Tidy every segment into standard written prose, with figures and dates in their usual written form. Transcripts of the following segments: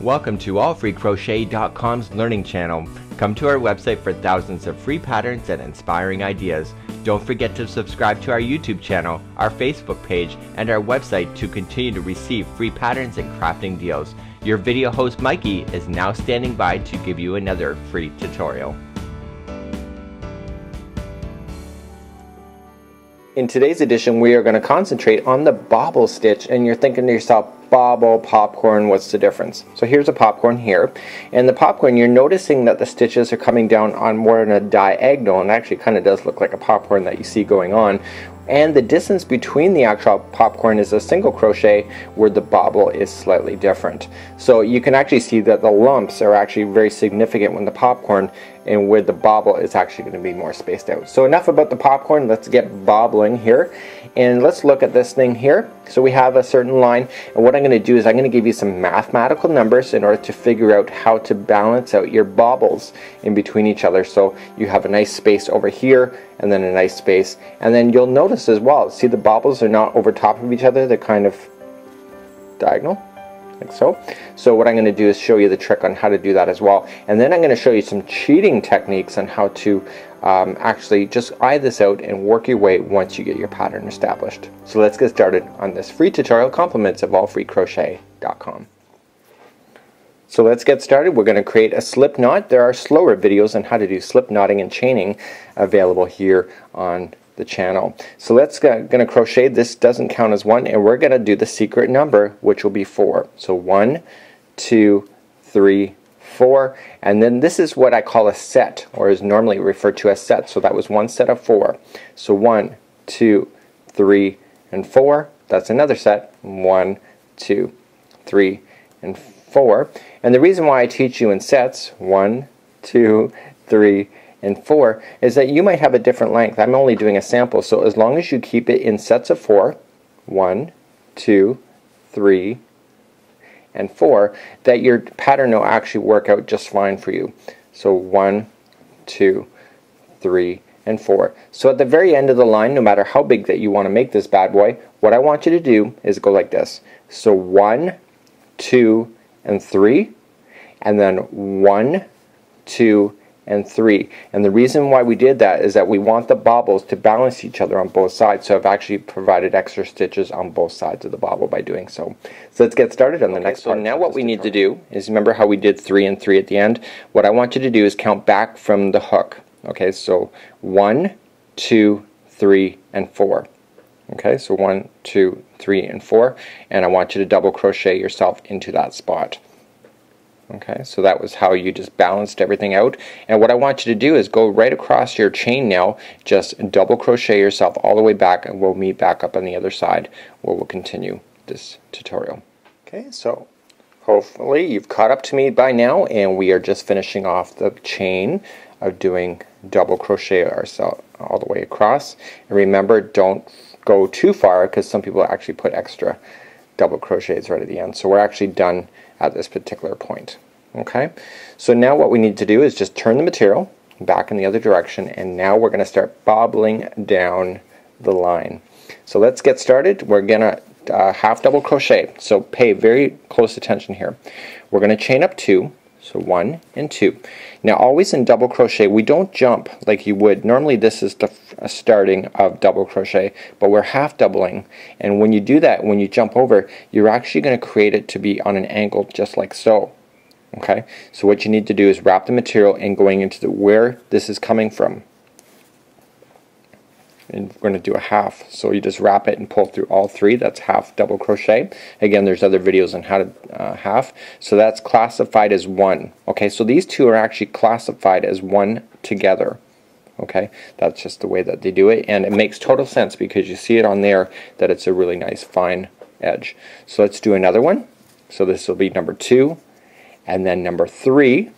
Welcome to allfreecrochet.com's learning channel. Come to our website for thousands of free patterns and inspiring ideas. Don't forget to subscribe to our YouTube channel, our Facebook page, and our website to continue to receive free patterns and crafting deals. Your video host Mikey is now standing by to give you another free tutorial. In today's edition, we are going to concentrate on the bobble stitch, and you're thinking to yourself, bobble, popcorn, what's the difference? So here's a popcorn here, and the popcorn, you're noticing that the stitches are coming down on more in a diagonal, and actually kind of does look like a popcorn that you see going on. And the distance between the actual popcorn is a single crochet, where the bobble is slightly different. So you can actually see that the lumps are actually very significant when the popcorn, and where the bobble is actually going to be more spaced out. So enough about the popcorn, let's get bobbling here. And let's look at this thing here. So we have a certain line, and what I'm going to do is I'm going to give you some mathematical numbers in order to figure out how to balance out your bobbles in between each other. So you have a nice space over here, and then a nice space. And then you'll notice as well, see the bobbles are not over top of each other, they're kind of diagonal, like so. So what I'm going to do is show you the trick on how to do that as well. And then I'm going to show you some cheating techniques on how to actually just eye this out and work your way once you get your pattern established. So let's get started on this free tutorial, compliments of allfreecrochet.com. So let's get started. We're going to create a slip knot. There are slower videos on how to do slip knotting and chaining available here on the channel. So let's going to crochet. This doesn't count as one, and we're going to do the secret number, which will be 4. So 1, 2, 3, 4, and then this is what I call a set, or is normally referred to as set. So that was one set of 4. So 1, 2, 3, and 4. That's another set. 1, 2, 3, and 4. And the reason why I teach you in sets 1, 2, 3, and 4 is that you might have a different length. I'm only doing a sample, so as long as you keep it in sets of 4, 1, 2, 3, and 4, that your pattern will actually work out just fine for you. So 1, 2, 3, and 4. So at the very end of the line, no matter how big that you want to make this bad boy, what I want you to do is go like this. So 1, 2, and 3, and then 1, 2, and 3. And the reason why we did that is that we want the bobbles to balance each other on both sides. So I've actually provided extra stitches on both sides of the bobble by doing so. So let's get started on the next part. So now what we need to do is, remember how we did 3 and 3 at the end? What I want you to do is count back from the hook. Okay, so 1, 2, 3, and 4. Okay, so 1, 2, 3, and 4, and I want you to double crochet yourself into that spot. Okay, so that was how you just balanced everything out. And what I want you to do is go right across your chain now, just double crochet yourself all the way back, and we'll meet back up on the other side where we'll continue this tutorial. Okay, so hopefully you've caught up to me by now, and we are just finishing off the chain of doing double crochet ourselves all the way across. And remember, don't go too far, because some people actually put extra double crochets right at the end. So we're actually done at this particular point. Okay, so now what we need to do is just turn the material back in the other direction, and now we're going to start bobbling down the line. So let's get started. We're going to half double crochet, so pay very close attention here. We're going to chain up 2, so 1 and 2. Now always in double crochet, we don't jump like you would. Normally this is the starting of double crochet, but we're half doubling, and when you do that, when you jump over, you're actually going to create it to be on an angle just like so. Okay, so what you need to do is wrap the material and going into where this is coming from, and we're going to do a half. So you just wrap it and pull through all 3. That's half double crochet. Again, there's other videos on how to half. So that's classified as 1. Okay, so these two are actually classified as 1 together. Okay, that's just the way that they do it, and it makes total sense because you see it on there that it's a really nice fine edge. So let's do another one. So this will be number 2, and then number 3.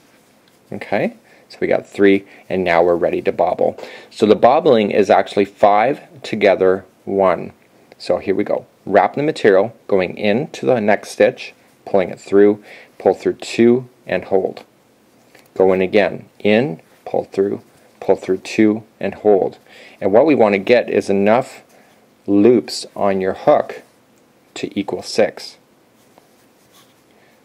Okay, so we got 3, and now we're ready to bobble. So the bobbling is actually 5 together, 1. So here we go. Wrap the material, going into the next stitch, pulling it through, pull through 2, and hold. Go in again, in, pull through 2, and hold. And what we want to get is enough loops on your hook to equal 6.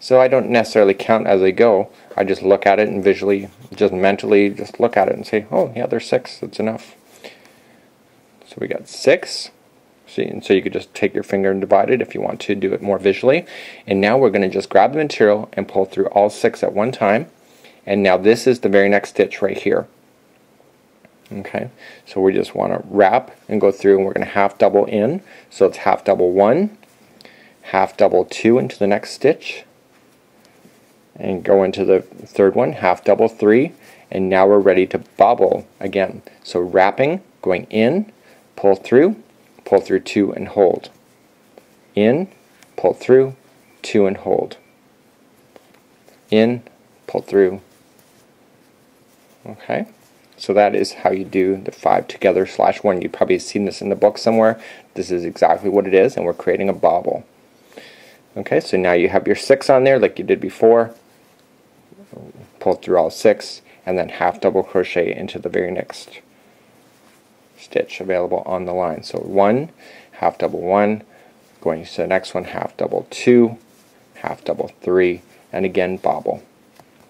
So I don't necessarily count as I go. I just look at it and visually, just mentally, just look at it and say, oh yeah, there's 6. That's enough. So we got 6. See, and so you could just take your finger and divide it if you want to do it more visually. And now we're going to just grab the material and pull through all 6 at one time. And now this is the very next stitch right here. Okay, so we just want to wrap and go through, and we're going to half double in. So it's half double 1, half double 2 into the next stitch, and go into the third one, half double 3, and now we're ready to bobble again. So wrapping, going in, pull through 2 and hold. In, pull through, 2 and hold. In, pull through. Okay, so that is how you do the 5 together /1. You've probably seen this in the book somewhere. This is exactly what it is, and we're creating a bobble. Okay, so now you have your 6 on there like you did before. Pull through all 6, and then half double crochet into the very next stitch available on the line. So 1, half double 1, going to the next one, half double 2, half double 3, and again bobble.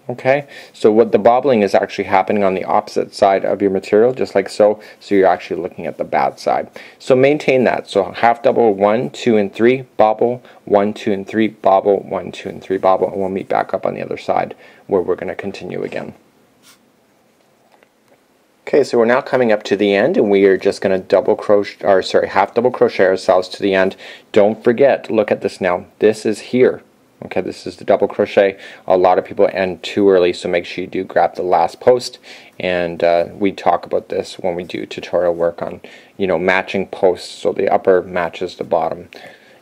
Okay, so what the bobbling is actually happening on the opposite side of your material, just like so. So you're actually looking at the bad side. So maintain that. So half double 1, 2, and 3, bobble, 1, 2, and 3, bobble, 1, 2, and 3, bobble, and we'll meet back up on the other side where we're going to continue again. Okay, so we're now coming up to the end, and we are just going to half double crochet ourselves to the end. Don't forget, look at this now. This is here. Okay, this is the double crochet. A lot of people end too early, so make sure you do grab the last post. And we talk about this when we do tutorial work on, matching posts, so the upper matches the bottom.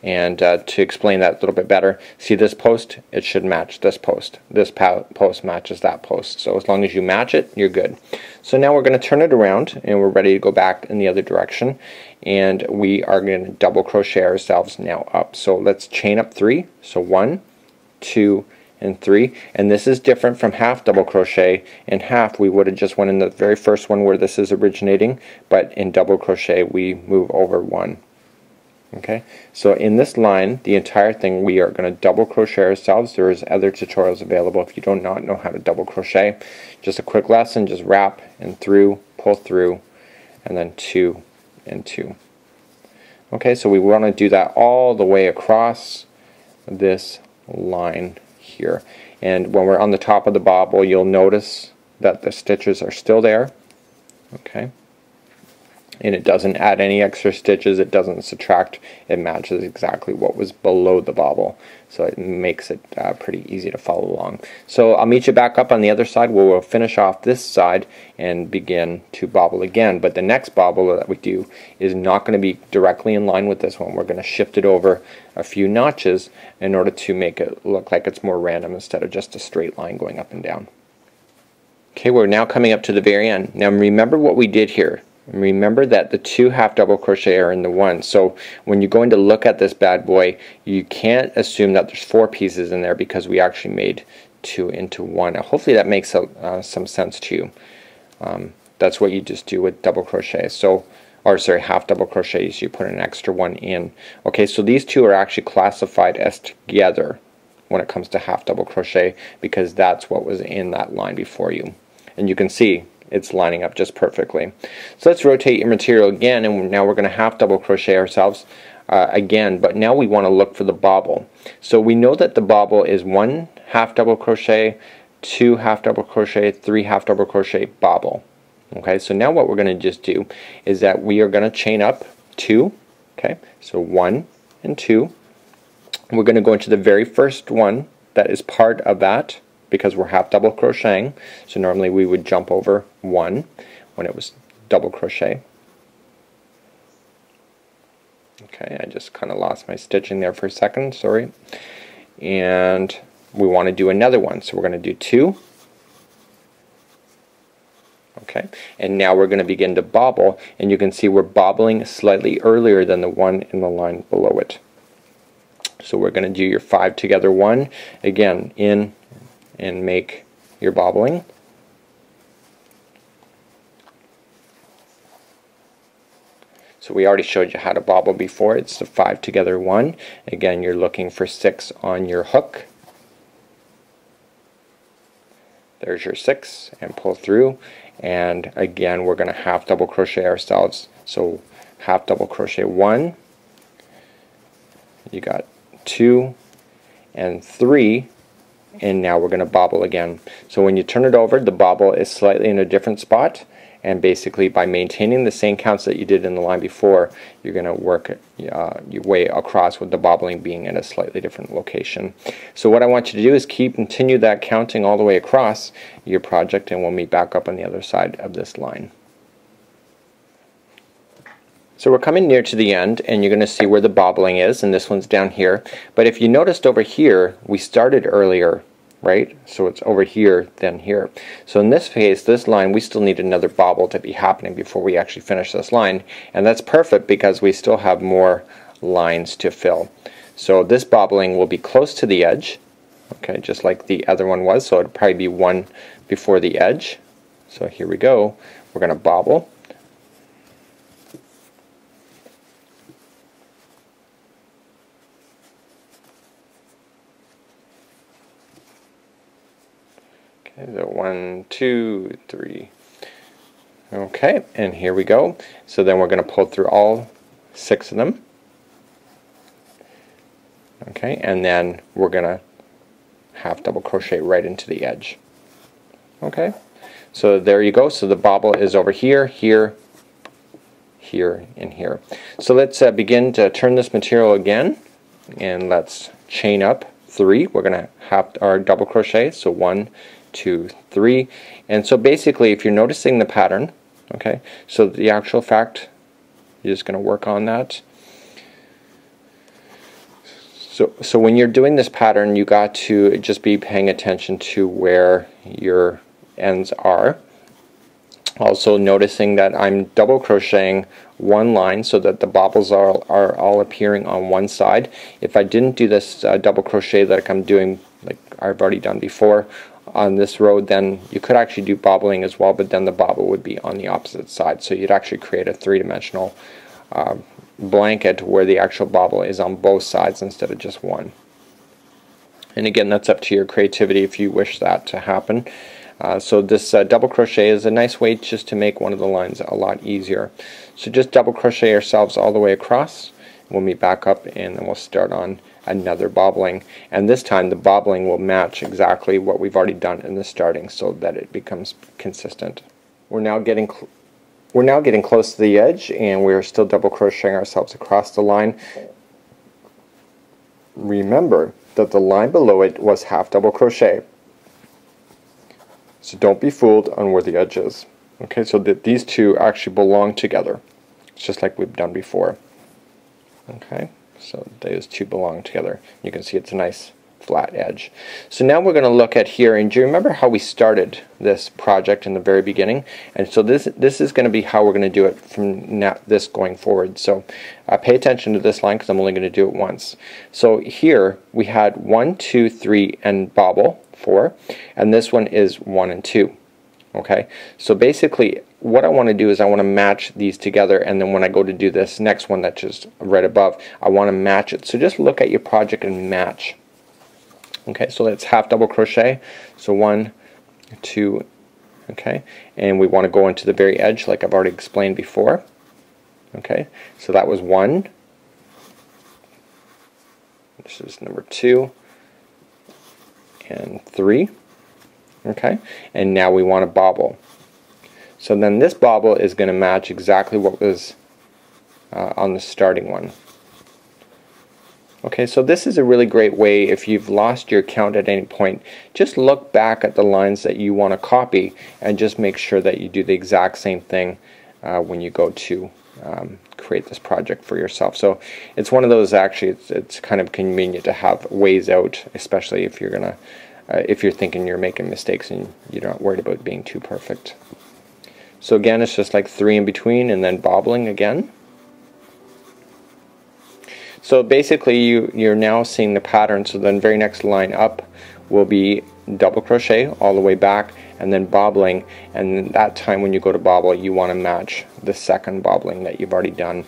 And to explain that a little bit better, see this post? It should match this post. This post matches that post. So as long as you match it, you're good. So now we're going to turn it around, and we're ready to go back in the other direction. And we are going to double crochet ourselves now up. So let's chain up 3. So 1, 2, and 3. And this is different from half double crochet. In half, we would have just went in the very first one where this is originating, but in double crochet, we move over 1. Okay, so in this line, the entire thing, we are going to double crochet ourselves. There is other tutorials available if you do not know how to double crochet. Just a quick lesson, just wrap and through, pull through, and then 2 and 2. Okay, so we want to do that all the way across this line here. And when we're on the top of the bobble, you'll notice that the stitches are still there. Okay. And it doesn't add any extra stitches, it doesn't subtract, it matches exactly what was below the bobble. So it makes it pretty easy to follow along. So I'll meet you back up on the other side where we'll finish off this side and begin to bobble again. But the next bobble that we do is not going to be directly in line with this one. We're going to shift it over a few notches in order to make it look like it's more random instead of just a straight line going up and down. Okay, we're now coming up to the very end. Now remember what we did here. Remember that the 2 half double crochet are in the 1. So when you're going to look at this bad boy, you can't assume that there's 4 pieces in there because we actually made 2 into 1. Now, hopefully that makes some sense to you. That's what you just do with double crochet. So, half double crochets, you put an extra 1 in. Okay, so these 2 are actually classified as together when it comes to half double crochet because that's what was in that line before you. And you can see it's lining up just perfectly. So let's rotate your material again, and now we're going to half double crochet ourselves again, but now we want to look for the bobble. So we know that the bobble is 1 half double crochet, 2 half double crochet, 3 half double crochet, bobble. Okay, so now what we're going to just do is that we are going to chain up 2. Okay, so 1 and 2. We're going to go into the very first one that is part of that, because we're half double crocheting. So normally we would jump over 1 when it was double crochet. Okay, I just kind of lost my stitching there for a second, sorry. And we want to do another one, so we're going to do 2. Okay, and now we're going to begin to bobble, and you can see we're bobbling slightly earlier than the one in the line below it. So we're going to do your 5 together 1, again, in and make your bobbling. So we already showed you how to bobble before. It's the 5 together 1. Again, you're looking for 6 on your hook. There's your 6 and pull through, and again we're going to half double crochet ourselves. So half double crochet 1, you got 2 and 3, and now we're going to bobble again. So when you turn it over, the bobble is slightly in a different spot, and basically by maintaining the same counts that you did in the line before, you're going to work your way across with the bobbling being in a slightly different location. So what I want you to do is continue that counting all the way across your project, and we'll meet back up on the other side of this line. So we're coming near to the end, and you're going to see where the bobbling is, and this one's down here. But if you noticed over here, we started earlier, right? So it's over here, then here. So in this case, this line, we still need another bobble to be happening before we actually finish this line. And that's perfect because we still have more lines to fill. So this bobbling will be close to the edge, okay, just like the other one was. So it'll probably be one before the edge. So here we go. We're going to bobble. So 1, 2, 3. Okay, and here we go. So then we're going to pull through all 6 of them. Okay, and then we're going to half double crochet right into the edge. Okay, so there you go. So the bobble is over here, here, here, and here. So let's begin to turn this material again, and let's chain up 3. We're going to half our double crochet. So 1, 2, 3, and so basically if you're noticing the pattern, okay, so the actual fact, you're just going to work on that. So when you're doing this pattern, you got to just be paying attention to where your ends are. Also noticing that I'm double crocheting one line so that the bobbles are all appearing on one side. If I didn't do this double crochet like I'm doing, like I've already done before on this row, then you could actually do bobbling as well, but then the bobble would be on the opposite side. So you'd actually create a three-dimensional blanket where the actual bobble is on both sides instead of just one. And again, that's up to your creativity if you wish that to happen. So this double crochet is a nice way just to make one of the lines a lot easier. So just double crochet ourselves all the way across. We'll meet back up and then we'll start on another bobbling, and this time the bobbling will match exactly what we've already done in the starting so that it becomes consistent. We're now getting close to the edge, and we're still double crocheting ourselves across the line. Remember that the line below it was half double crochet, so don't be fooled on where the edge is. Okay, so that these two actually belong together. It's just like we've done before. Okay, so those two belong together. You can see it's a nice flat edge. So now we're going to look at here, and do you remember how we started this project in the very beginning? And so this is going to be how we're going to do it from this going forward. So pay attention to this line because I'm only going to do it once. So here we had 1, 2, 3 and bobble 4, and this one is 1 and 2. Okay, so basically what I want to do is I want to match these together, and then when I go to do this next one that's just right above, I want to match it. So just look at your project and match. Okay, so let's half double crochet. So 1, 2, okay, and we want to go into the very edge like I've already explained before. Okay, so that was 1. This is number 2 and 3. Okay, and now we want to bobble. So then this bobble is going to match exactly what was on the starting one. Okay, so this is a really great way if you've lost your count at any point. Just look back at the lines that you want to copy and just make sure that you do the exact same thing when you go to create this project for yourself. So it's one of those, actually it's kind of convenient to have ways out, especially if you're gonna if you're thinking you're making mistakes and you're not worried about being too perfect. So again, it's just like 3 in between and then bobbling again. So basically you're now seeing the pattern. So then very next line up will be double crochet all the way back and then bobbling, and that time when you go to bobble you want to match the second bobbling that you've already done.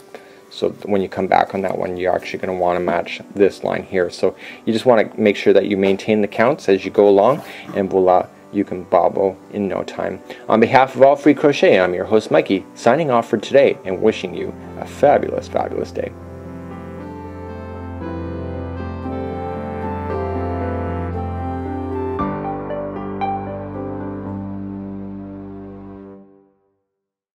So when you come back on that one, you're actually going to want to match this line here. So you just want to make sure that you maintain the counts as you go along, and we'll you can bobble in no time. On behalf of All Free Crochet, I'm your host Mikey, signing off for today and wishing you a fabulous, fabulous day.